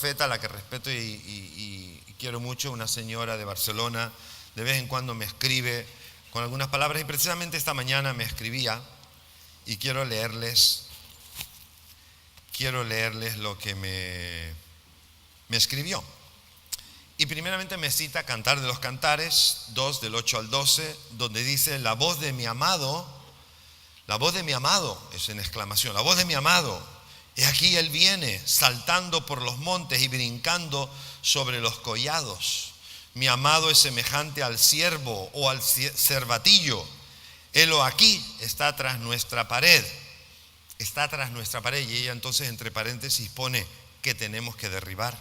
profeta, a la que respeto y quiero mucho, una señora de Barcelona, de vez en cuando me escribe con algunas palabras, y precisamente esta mañana me escribía, y quiero leerles lo que me escribió. Y primeramente me cita Cantar de los Cantares 2, del 8 al 12, donde dice: la voz de mi amado, es en exclamación, la voz de mi amado, he aquí él viene, saltando por los montes y brincando sobre los collados. Mi amado es semejante al ciervo o al cervatillo. Helo aquí, está tras nuestra pared. Está tras nuestra pared. Y ella entonces entre paréntesis pone que tenemos que derribar.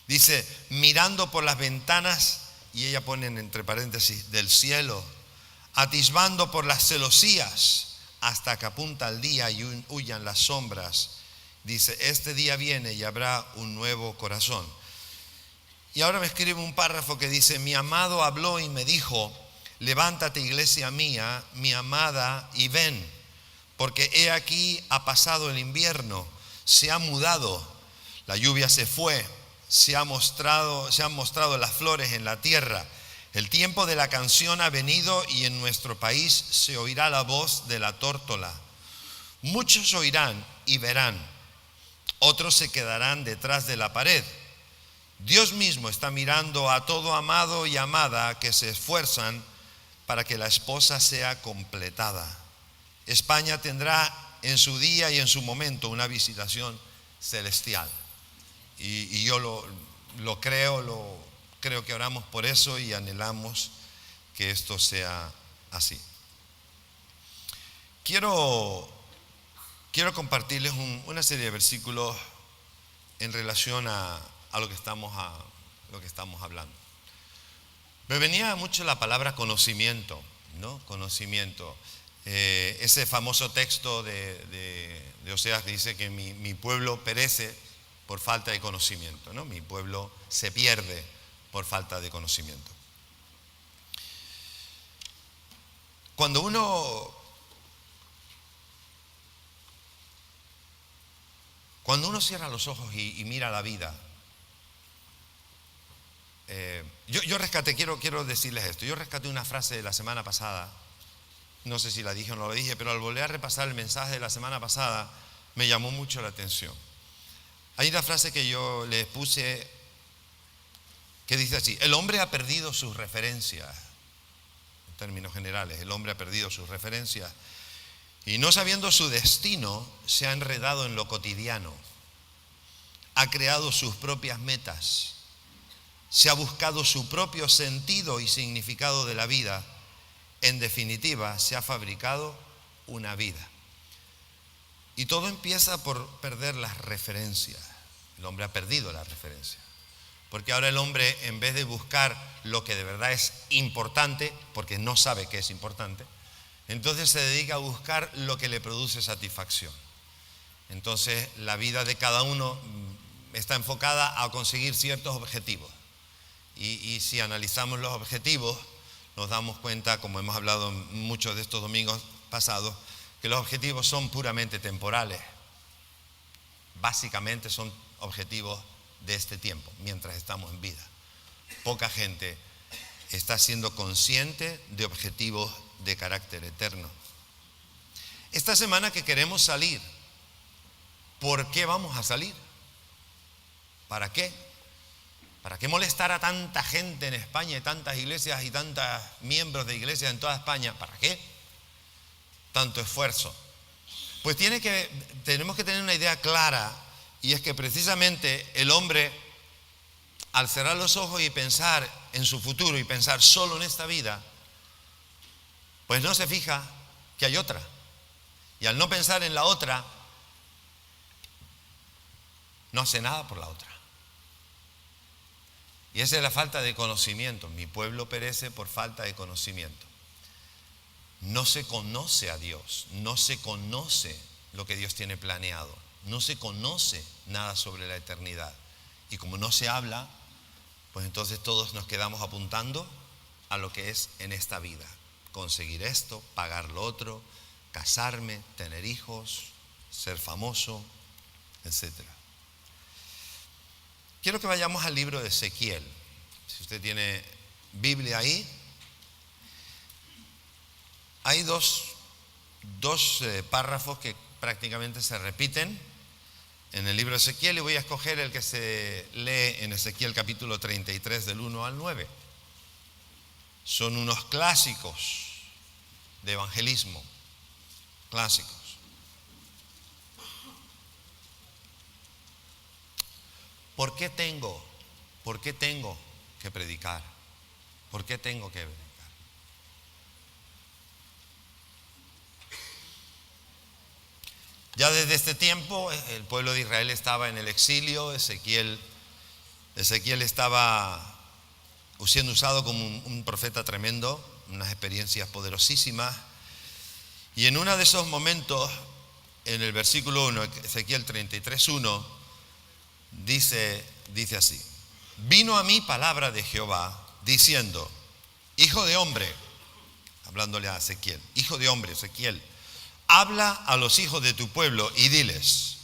Dice, mirando por las ventanas, y ella pone entre paréntesis, del cielo, atisbando por las celosías, hasta que apunta el día y huyan las sombras. Dice, este día viene y habrá un nuevo corazón. Y ahora me escribe un párrafo que dice, mi amado habló y me dijo, levántate, iglesia mía, mi amada, y ven, porque he aquí ha pasado el invierno, se ha mudado, la lluvia se fue, se han mostrado las flores en la tierra. El tiempo de la canción ha venido y en nuestro país se oirá la voz de la tórtola. Muchos oirán y verán, otros se quedarán detrás de la pared. Dios mismo está mirando a todo amado y amada que se esfuerzan para que la esposa sea completada. España tendrá en su día y en su momento una visitación celestial. Y yo lo creo, creo que oramos por eso y anhelamos que esto sea así. Quiero compartirles una serie de versículos en relación a lo que estamos hablando. Me venía mucho la palabra conocimiento, ¿no? Conocimiento. Ese famoso texto de Oseas que dice que mi pueblo perece por falta de conocimiento, ¿no? Mi pueblo se pierde por falta de conocimiento. Cuando uno cierra los ojos y mira la vida, yo rescaté, quiero decirles esto, yo rescaté una frase de la semana pasada, no sé si la dije o no la dije, pero al volver a repasar el mensaje de la semana pasada, me llamó mucho la atención. Hay una frase que yo les puse que dice así, el hombre ha perdido sus referencias, en términos generales, el hombre ha perdido sus referencias y no sabiendo su destino, se ha enredado en lo cotidiano, ha creado sus propias metas, se ha buscado su propio sentido y significado de la vida. En definitiva, se ha fabricado una vida. Y todo empieza por perder las referencias. El hombre ha perdido la referencia. Porque ahora el hombre, en vez de buscar lo que de verdad es importante, porque no sabe que es importante, entonces se dedica a buscar lo que le produce satisfacción. Entonces la vida de cada uno está enfocada a conseguir ciertos objetivos. Y si analizamos los objetivos, nos damos cuenta, como hemos hablado en muchos de estos domingos pasados, que los objetivos son puramente temporales. Básicamente son objetivos de este tiempo, mientras estamos en vida. Poca gente está siendo consciente de objetivos de carácter eterno. Esta semana que queremos salir, ¿por qué vamos a salir? ¿Para qué? ¿Para qué molestar a tanta gente en España y tantas iglesias y tantos miembros de iglesias en toda España? ¿Para qué? Tanto esfuerzo. Pues tenemos que tener una idea clara, y es que precisamente el hombre, al cerrar los ojos y pensar en su futuro y pensar solo en esta vida, pues no se fija que hay otra. Y al no pensar en la otra, no hace nada por la otra. Y esa es la falta de conocimiento. Mi pueblo perece por falta de conocimiento. No se conoce a Dios, no se conoce lo que Dios tiene planeado, no se conoce nada sobre la eternidad. Y como no se habla, pues entonces todos nos quedamos apuntando a lo que es en esta vida. Conseguir esto, pagar lo otro, casarme, tener hijos, ser famoso, etc. Quiero que vayamos al libro de Ezequiel. Si usted tiene Biblia ahí, hay dos párrafos que prácticamente se repiten en el libro de Ezequiel, y voy a escoger el que se lee en Ezequiel capítulo 33 del 1 al 9. Son unos clásicos de evangelismo, clásicos. ¿Por qué tengo que predicar? ¿Por qué tengo que predicar? Ya desde este tiempo el pueblo de Israel estaba en el exilio. Ezequiel estaba siendo usado como un profeta tremendo, unas experiencias poderosísimas. Y en uno de esos momentos, en el versículo 1, Ezequiel 33:1, dice así: vino a mí palabra de Jehová diciendo, hijo de hombre, hablándole a Ezequiel, hijo de hombre, Ezequiel, habla a los hijos de tu pueblo y diles.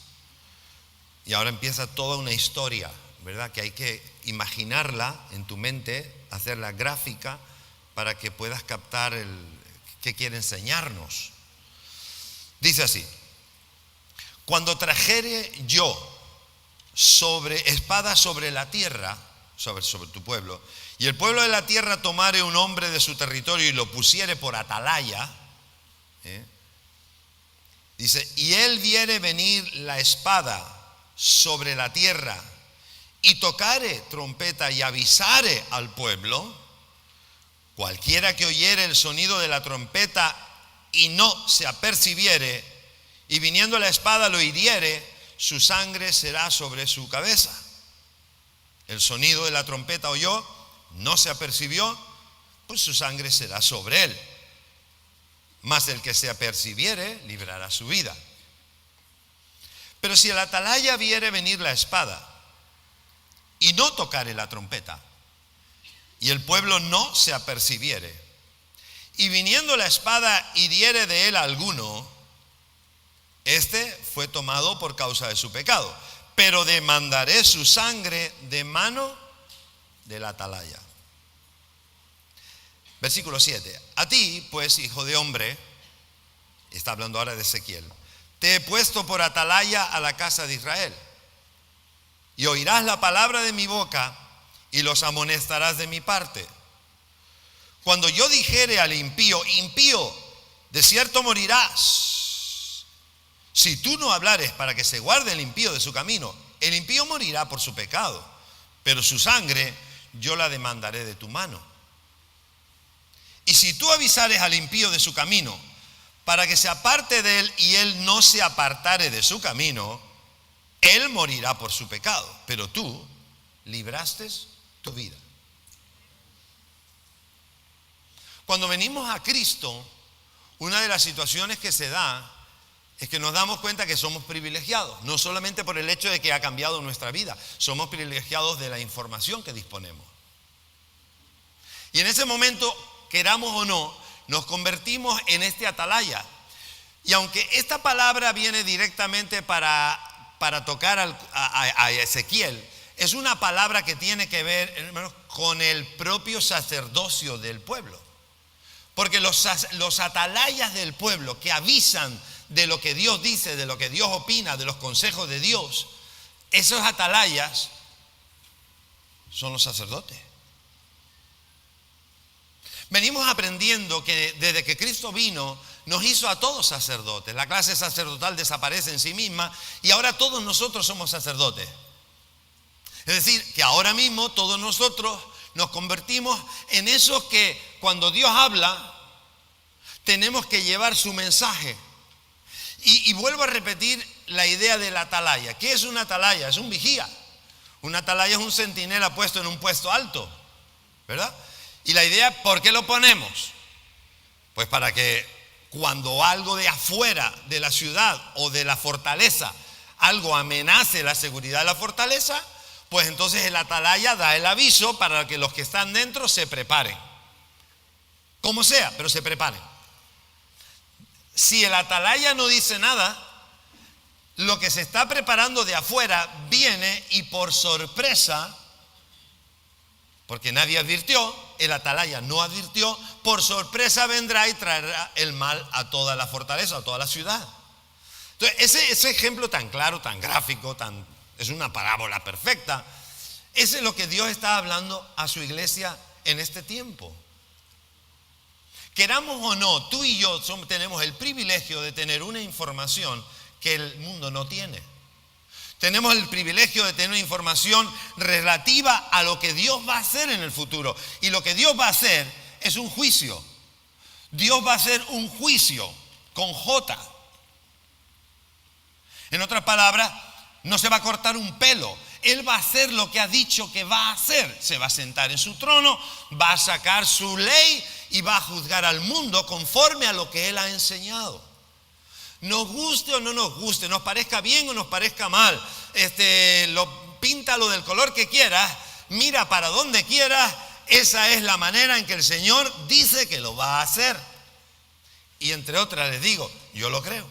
Y ahora empieza toda una historia, ¿verdad? Que hay que imaginarla en tu mente, hacerla gráfica para que puedas captar qué quiere enseñarnos. Dice así: cuando trajere yo espada sobre la tierra, sobre tu pueblo, y el pueblo de la tierra tomare un hombre de su territorio y lo pusiere por atalaya, dice, y él viere venir la espada sobre la tierra y tocare trompeta y avisare al pueblo, cualquiera que oyere el sonido de la trompeta y no se apercibiere, y viniendo la espada lo hiriere, su sangre será sobre su cabeza. El sonido de la trompeta oyó, no se apercibió, pues su sangre será sobre él. Mas el que se apercibiere librará su vida. Pero si el atalaya viere venir la espada y no tocare la trompeta, y el pueblo no se apercibiere, y viniendo la espada hiriere de él alguno, este fue tomado por causa de su pecado, pero demandaré su sangre de mano del atalaya. Versículo 7. A ti, pues, hijo de hombre, está hablando ahora de Ezequiel, te he puesto por atalaya a la casa de Israel, y oirás la palabra de mi boca y los amonestarás de mi parte. Cuando yo dijere al impío, impío, de cierto morirás, si tú no hablares para que se guarde el impío de su camino, el impío morirá por su pecado, pero su sangre yo la demandaré de tu mano. Y si tú avisares al impío de su camino, para que se aparte de él y él no se apartare de su camino, él morirá por su pecado, pero tú libraste tu vida. Cuando venimos a Cristo, una de las situaciones que se da es que nos damos cuenta que somos privilegiados, no solamente por el hecho de que ha cambiado nuestra vida, somos privilegiados de la información que disponemos. Y en ese momento, queramos o no, nos convertimos en este atalaya. Y aunque esta palabra viene directamente para tocar a Ezequiel, es una palabra que tiene que ver, hermanos, con el propio sacerdocio del pueblo. Porque los atalayas del pueblo que avisan de lo que Dios dice, de lo que Dios opina, de los consejos de Dios, esos atalayas son los sacerdotes. Venimos aprendiendo que desde que Cristo vino, nos hizo a todos sacerdotes. La clase sacerdotal desaparece en sí misma y ahora todos nosotros somos sacerdotes. Es decir, que ahora mismo todos nosotros nos convertimos en esos que cuando Dios habla, tenemos que llevar su mensaje. Y vuelvo a repetir la idea del atalaya. ¿Qué es un atalaya? Es un vigía. Un atalaya es un centinela puesto en un puesto alto, ¿verdad? Y la idea, ¿por qué lo ponemos? Pues para que cuando algo de afuera de la ciudad o de la fortaleza, algo amenace la seguridad de la fortaleza, pues entonces el atalaya da el aviso para que los que están dentro se preparen. Como sea, pero se preparen. Si el atalaya no dice nada, lo que se está preparando de afuera viene y por sorpresa, porque nadie advirtió, el atalaya no advirtió, por sorpresa vendrá y traerá el mal a toda la fortaleza, a toda la ciudad. Entonces, ese ejemplo tan claro, tan gráfico, es una parábola perfecta. Ese es lo que Dios está hablando a su iglesia en este tiempo. Queramos o no, tú y yo tenemos el privilegio de tener una información que el mundo no tiene. Tenemos el privilegio de tener información relativa a lo que Dios va a hacer en el futuro. Y lo que Dios va a hacer es un juicio. Dios va a hacer un juicio con J. En otras palabras, no se va a cortar un pelo. Él va a hacer lo que ha dicho que va a hacer. Se va a sentar en su trono, va a sacar su ley y va a juzgar al mundo conforme a lo que Él ha enseñado. Nos guste o no nos guste, nos parezca bien o nos parezca mal, píntalo del color que quieras, mira para donde quieras, esa es la manera en que el Señor dice que lo va a hacer. Y entre otras les digo, yo lo creo.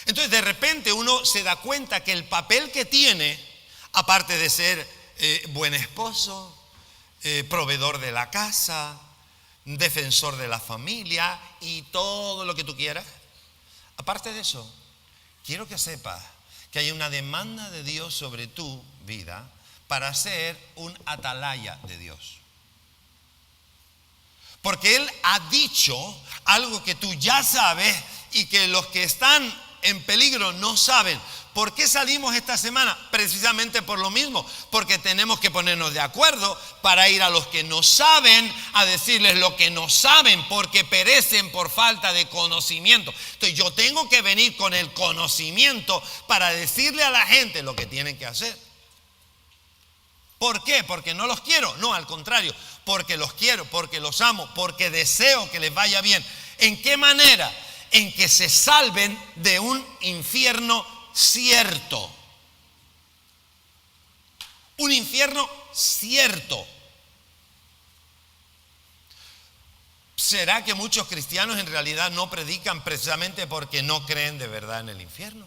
Entonces de repente uno se da cuenta que el papel que tiene, aparte de ser buen esposo, proveedor de la casa, defensor de la familia y todo lo que tú quieras, aparte de eso, quiero que sepas que hay una demanda de Dios sobre tu vida para ser un atalaya de Dios. Porque Él ha dicho algo que tú ya sabes y que los que están en peligro no saben. ¿Por qué salimos esta semana? Precisamente por lo mismo, porque tenemos que ponernos de acuerdo para ir a los que no saben, a decirles lo que no saben, porque perecen por falta de conocimiento. Entonces yo tengo que venir con el conocimiento para decirle a la gente lo que tienen que hacer. ¿Por qué? ¿Porque no los quiero? No, al contrario, porque los quiero, porque los amo, porque deseo que les vaya bien. ¿En qué manera? En que se salven de un infierno cierto. Un infierno cierto. ¿Será que muchos cristianos en realidad no predican precisamente porque no creen de verdad en el infierno?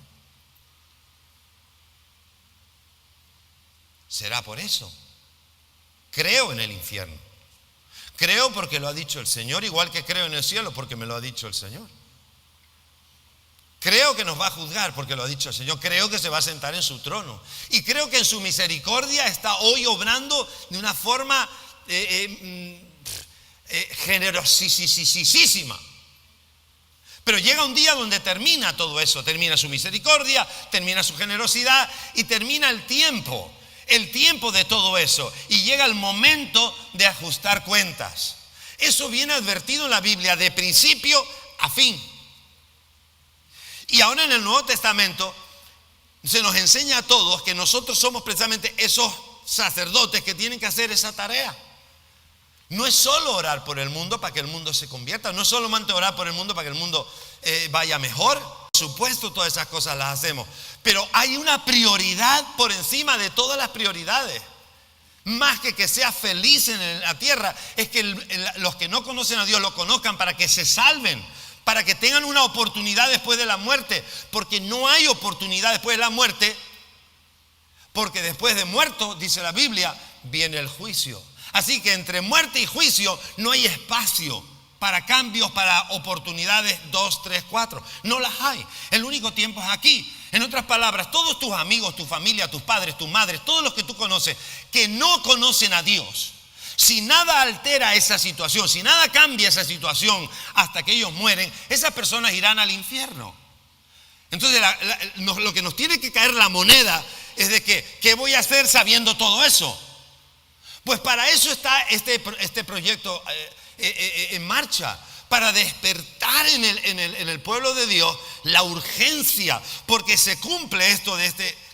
¿Será por eso? Creo en el infierno. Creo porque lo ha dicho el Señor, igual que creo en el cielo porque me lo ha dicho el Señor. Creo que nos va a juzgar porque lo ha dicho el Señor. Creo que se va a sentar en su trono. Y creo que en su misericordia está hoy obrando de una forma generosísima. Pero llega un día donde termina todo eso. Termina su misericordia, termina su generosidad y termina el tiempo de todo eso. Y llega el momento de ajustar cuentas. Eso viene advertido en la Biblia de principio a fin. Y ahora en el Nuevo Testamento se nos enseña a todos que nosotros somos precisamente esos sacerdotes que tienen que hacer esa tarea. No es solo orar por el mundo para que el mundo se convierta, no es solamente orar por el mundo para que el mundo vaya mejor. Por supuesto, todas esas cosas las hacemos, pero hay una prioridad por encima de todas las prioridades. Más que seas feliz en la tierra, es que los que no conocen a Dios lo conozcan para que se salven, para que tengan una oportunidad después de la muerte, porque no hay oportunidad después de la muerte, porque después de muerto, dice la Biblia, viene el juicio. Así que entre muerte y juicio no hay espacio para cambios, para oportunidades 2, 3, 4. No las hay. El único tiempo es aquí. En otras palabras, todos tus amigos, tu familia, tus padres, tus madres, todos los que tú conoces, que no conocen a Dios, si nada altera esa situación, si nada cambia esa situación hasta que ellos mueren, esas personas irán al infierno. Entonces lo que nos tiene que caer la moneda es de que, ¿qué voy a hacer sabiendo todo eso? Pues para eso está este proyecto en marcha, para despertar en el pueblo de Dios la urgencia, porque se cumple esto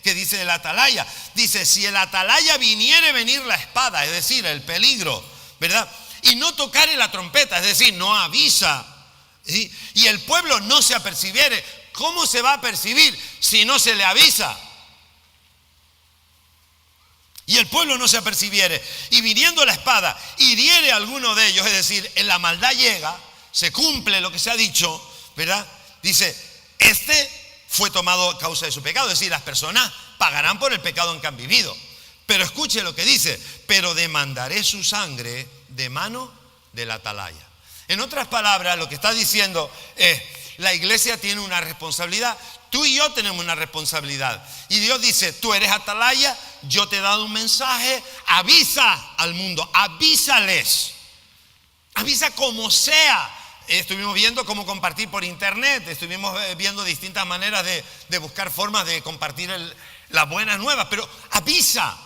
que dice el atalaya. Dice, si el atalaya viniere venir la espada, es decir, el peligro, ¿verdad? Y no tocare la trompeta, es decir, no avisa, ¿sí? Y el pueblo no se apercibiere. ¿Cómo se va a percibir si no se le avisa? Y el pueblo no se apercibiere, y viniendo la espada, hiriere a alguno de ellos, es decir, en la maldad llega, se cumple lo que se ha dicho, ¿verdad? Dice, Este fue tomado a causa de su pecado. Es decir, las personas pagarán por el pecado en que han vivido. Pero escuche lo que dice: pero demandaré su sangre de mano del atalaya. En otras palabras, lo que está diciendo es: la iglesia tiene una responsabilidad. Tú y yo tenemos una responsabilidad. Y Dios dice: tú eres atalaya, yo te he dado un mensaje, avisa al mundo, avísales. Avisa como sea. Estuvimos viendo cómo compartir por internet, estuvimos viendo distintas maneras de buscar formas de compartir las buenas nuevas, pero avisa,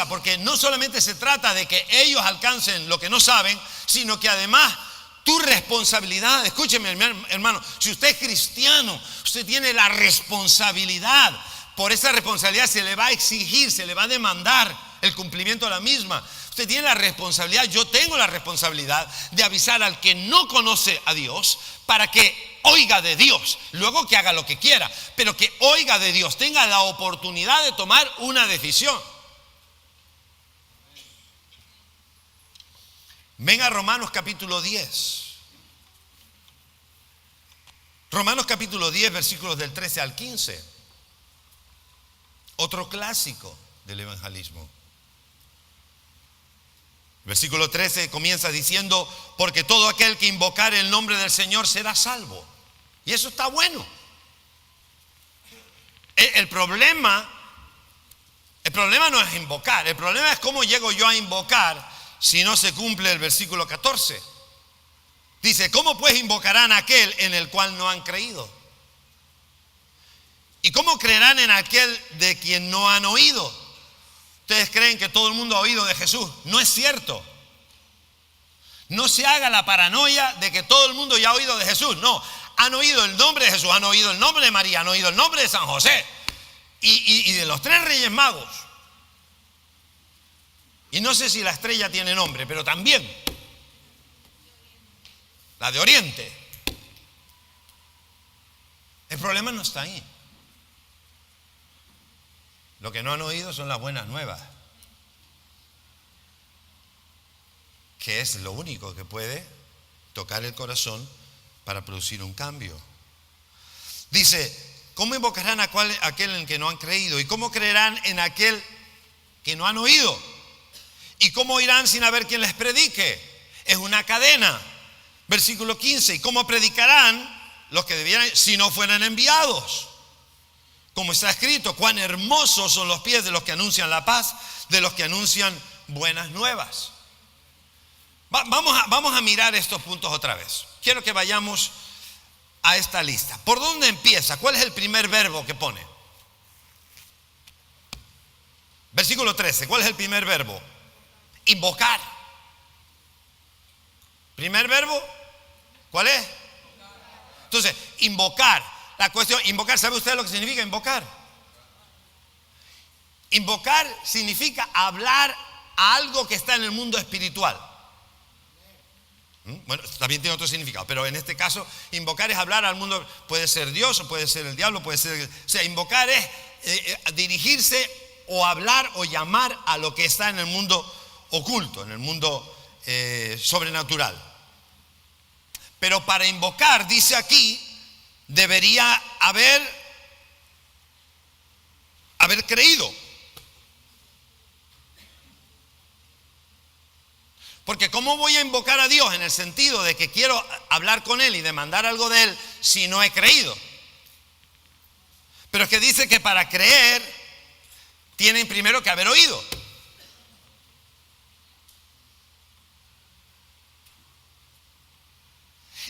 porque no solamente se trata de que ellos alcancen lo que no saben, sino que además tu responsabilidad, escúcheme hermano, si usted es cristiano, usted tiene la responsabilidad. Por esa responsabilidad se le va a exigir, se le va a demandar el cumplimiento de la misma. Usted tiene la responsabilidad, yo tengo la responsabilidad de avisar al que no conoce a Dios para que oiga de Dios, luego que haga lo que quiera, pero que oiga de Dios, tenga la oportunidad de tomar una decisión. Venga a Romanos capítulo 10. Romanos capítulo 10, versículos del 13 al 15. Otro clásico del evangelismo. Versículo 13 comienza diciendo: porque todo aquel que invocare el nombre del Señor será salvo. Y eso está bueno. El problema no es invocar. El problema es cómo llego yo a invocar si no se cumple el versículo 14. Dice: ¿cómo pues invocarán a aquel en el cual no han creído? ¿Y cómo creerán en aquel de quien no han oído? Ustedes creen que todo el mundo ha oído de Jesús. No es cierto. No se haga la paranoia de que todo el mundo ya ha oído de Jesús. No, han oído el nombre de Jesús, han oído el nombre de María, han oído el nombre de San José y de los 3 Reyes Magos. Y no sé si la estrella tiene nombre, pero también la de Oriente. El problema no está ahí. Lo que no han oído son las buenas nuevas, que es lo único que puede tocar el corazón para producir un cambio. Dice: ¿cómo invocarán a aquel en que no han creído? ¿Y cómo creerán en aquel que no han oído? ¿Y cómo irán sin haber quien les predique? Es una cadena. Versículo 15: ¿y cómo predicarán los que debieran si no fueran enviados? Como está escrito: cuán hermosos son los pies de los que anuncian la paz, de los que anuncian buenas nuevas. Vamos a mirar estos puntos otra vez. Quiero que vayamos a esta lista. ¿Por dónde empieza? ¿Cuál es el primer verbo que pone? Versículo 13. ¿Cuál es el primer verbo? Invocar. ¿Primer verbo? ¿Cuál es? Entonces, invocar. La cuestión, invocar, ¿sabe usted lo que significa invocar? Invocar significa hablar a algo que está en el mundo espiritual. Bueno, también tiene otro significado, pero en este caso, invocar es hablar al mundo. Puede ser Dios o puede ser el diablo, puede ser. O sea, invocar es dirigirse o hablar o llamar a lo que está en el mundo oculto, en el mundo sobrenatural. Pero para invocar, dice aquí, debería haber creído. Porque ¿cómo voy a invocar a Dios en el sentido de que quiero hablar con Él y demandar algo de Él si no he creído? Pero es que dice que para creer tienen primero que haber oído.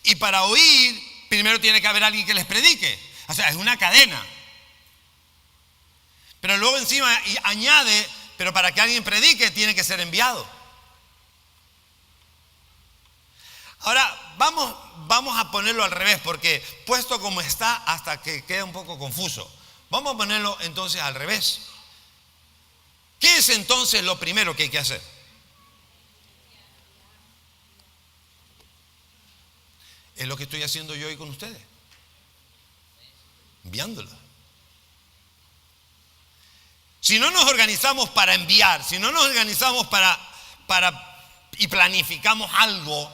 Y para oír, primero tiene que haber alguien que les predique. O sea, es una cadena. Pero luego encima añade, pero para que alguien predique tiene que ser enviado. Ahora, vamos a ponerlo al revés, porque puesto como está hasta que queda un poco confuso. Vamos a ponerlo entonces al revés. ¿Qué es entonces lo primero que hay que hacer? Es lo que estoy haciendo yo hoy con ustedes. Enviándolo. Si no nos organizamos para enviar, si no nos organizamos para y planificamos algo,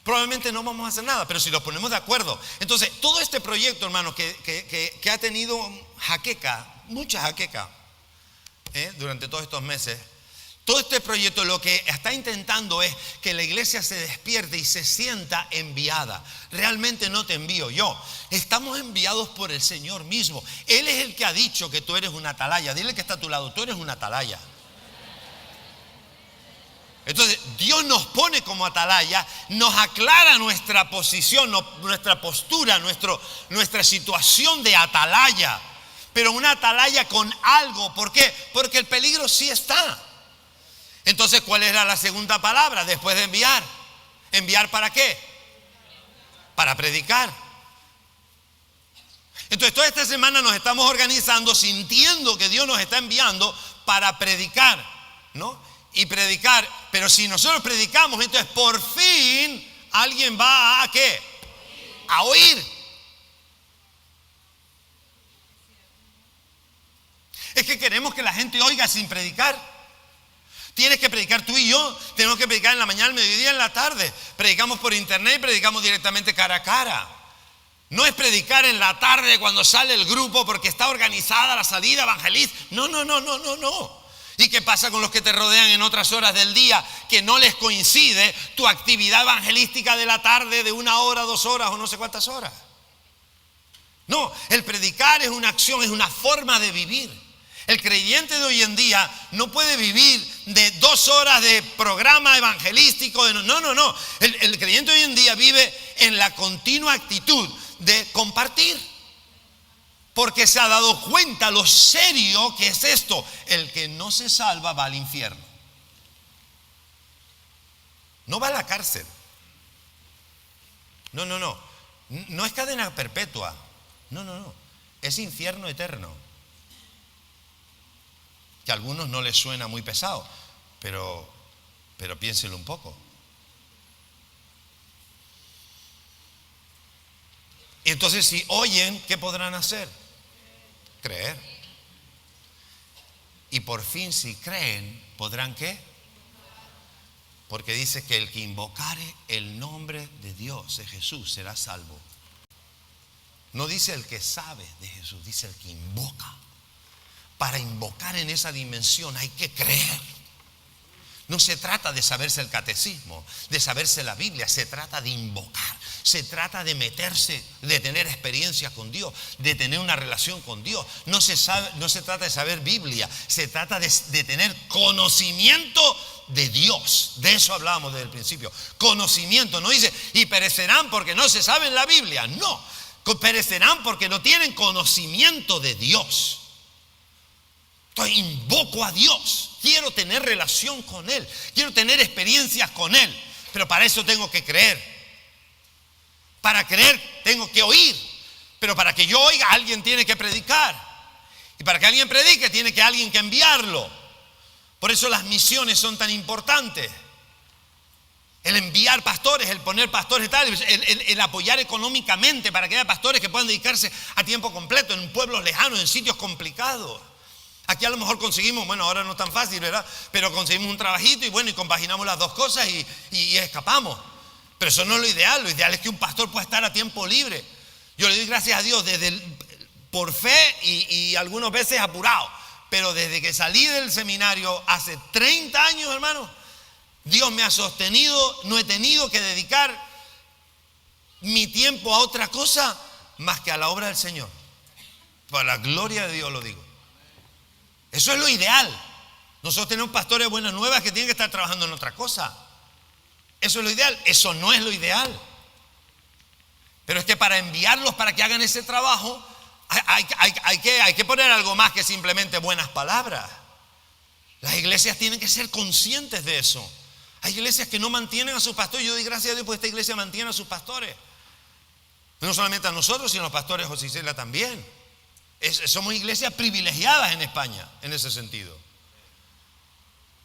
probablemente no vamos a hacer nada, pero si nos ponemos de acuerdo. Entonces, todo este proyecto, hermano, que ha tenido jaqueca, mucha jaqueca, durante todos estos meses, todo este proyecto lo que está intentando es que la iglesia se despierte y se sienta enviada. Realmente no te envío yo. Estamos enviados por el Señor mismo. Él es el que ha dicho que tú eres una atalaya. Dile que está a tu lado, tú eres una atalaya. Entonces, Dios nos pone como atalaya, nos aclara nuestra posición, nuestra postura, nuestra situación de atalaya. Pero una atalaya con algo. ¿Por qué? Porque el peligro sí está. Entonces, ¿cuál era la segunda palabra después de enviar? ¿Enviar para qué? Para predicar. Entonces, toda esta semana nos estamos organizando sintiendo que Dios nos está enviando para predicar, ¿no? Y predicar, pero si nosotros predicamos, entonces por fin alguien va a ¿qué? A oír. Es que queremos que la gente oiga sin predicar. Tienes que predicar tú y yo. Tenemos que predicar en la mañana, al mediodía, en la tarde. Predicamos por internet y predicamos directamente cara a cara. No es predicar en la tarde cuando sale el grupo porque está organizada la salida evangelista. No. ¿Y qué pasa con los que te rodean en otras horas del día que no les coincide tu actividad evangelística de la tarde de 1 hora, 2 horas o no sé cuántas horas? No, el predicar es una acción, es una forma de vivir. El creyente de hoy en día no puede vivir de 2 horas de programa evangelístico. No. El creyente hoy en día vive en la continua actitud de compartir. Porque se ha dado cuenta lo serio que es esto. El que no se salva va al infierno. No va a la cárcel. No. No es cadena perpetua. No. Es infierno eterno. Que a algunos no les suena muy pesado, pero piénselo un poco. Y entonces si oyen, ¿qué podrán hacer? Creer. Y por fin si creen, ¿podrán qué? Porque dice que el que invocare el nombre de Dios, de Jesús, será salvo. No dice el que sabe de Jesús, dice el que invoca. Para invocar en esa dimensión hay que creer. No se trata de saberse el catecismo, de saberse la Biblia, se trata de invocar, se trata de meterse, de tener experiencia con Dios, de tener una relación con Dios. No se trata de saber Biblia, se trata de tener conocimiento de Dios. De eso hablábamos desde el principio. Conocimiento, no dice, y perecerán porque no se saben la Biblia. No, perecerán porque no tienen conocimiento de Dios. Entonces invoco a Dios, quiero tener relación con Él, quiero tener experiencias con Él, pero para eso tengo que creer. Para creer tengo que oír, pero para que yo oiga alguien tiene que predicar, y para que alguien predique tiene que alguien que enviarlo. Por eso las misiones son tan importantes. El enviar pastores, el poner pastores tal, el apoyar económicamente para que haya pastores que puedan dedicarse a tiempo completo en pueblos lejanos, en sitios complicados. Aquí a lo mejor conseguimos, bueno, ahora no es tan fácil, ¿verdad? Pero conseguimos un trabajito y compaginamos las dos cosas y escapamos. Pero eso no es lo ideal es que un pastor pueda estar a tiempo libre. Yo le doy gracias a Dios por fe y algunas veces apurado. Pero desde que salí del seminario hace 30 años, hermano, Dios me ha sostenido, no he tenido que dedicar mi tiempo a otra cosa más que a la obra del Señor. Para la gloria de Dios lo digo. Eso es lo ideal. Nosotros tenemos pastores de Buenas Nuevas que tienen que estar trabajando en otra cosa. Eso es lo ideal. Eso no es lo ideal. Pero es que para enviarlos para que hagan ese trabajo hay que poner algo más que simplemente buenas palabras. Las iglesias tienen que ser conscientes de eso. Hay iglesias que no mantienen a sus pastores. Yo doy gracias a Dios porque esta iglesia mantiene a sus pastores. No solamente a nosotros, sino a los pastores José y Celia también. Somos iglesias privilegiadas en España, en ese sentido.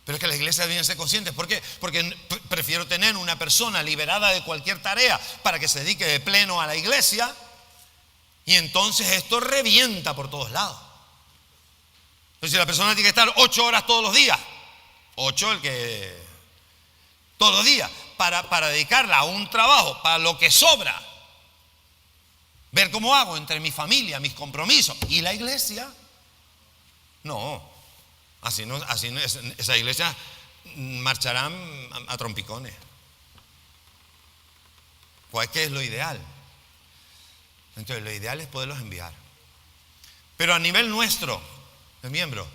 Pero es que las iglesias deben ser conscientes. ¿Por qué? Porque prefiero tener una persona liberada de cualquier tarea para que se dedique de pleno a la iglesia. Y entonces esto revienta por todos lados. Entonces si la persona tiene que estar 8 horas todos los días, 8 todos los días, para dedicarla a un trabajo, para lo que sobra. Ver cómo hago entre mi familia, mis compromisos y la iglesia. No, así no, esa iglesia marcharán a trompicones. ¿Cuál es lo ideal? Entonces, lo ideal es poderlos enviar. Pero a nivel nuestro, de miembro,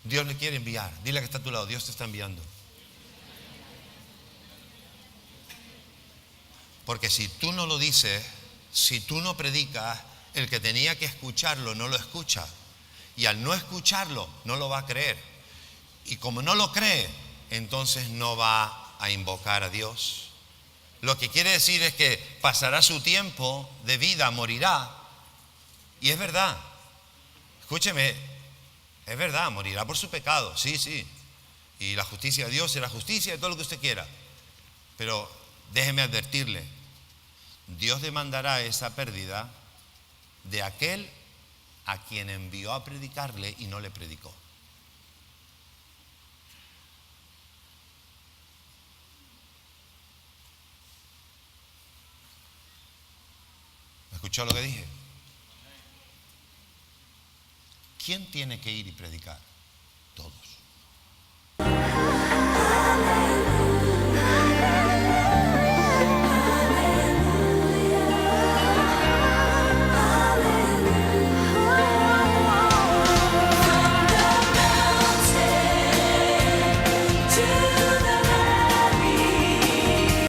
Dios le quiere enviar. Dile que está a tu lado, Dios te está enviando. Porque si tú no lo dices, si tú no predicas, el que tenía que escucharlo no lo escucha. Y al no escucharlo, no lo va a creer. Y como no lo cree, entonces no va a invocar a Dios. Lo que quiere decir es que pasará su tiempo de vida, morirá. Y es verdad. Escúcheme, es verdad, morirá por su pecado. Sí, sí. Y la justicia de Dios será justicia y todo lo que usted quiera. Pero déjeme advertirle, Dios demandará esa pérdida de aquel a quien envió a predicarle y no le predicó. ¿Escuchó lo que dije? ¿Quién tiene que ir y predicar? Todos.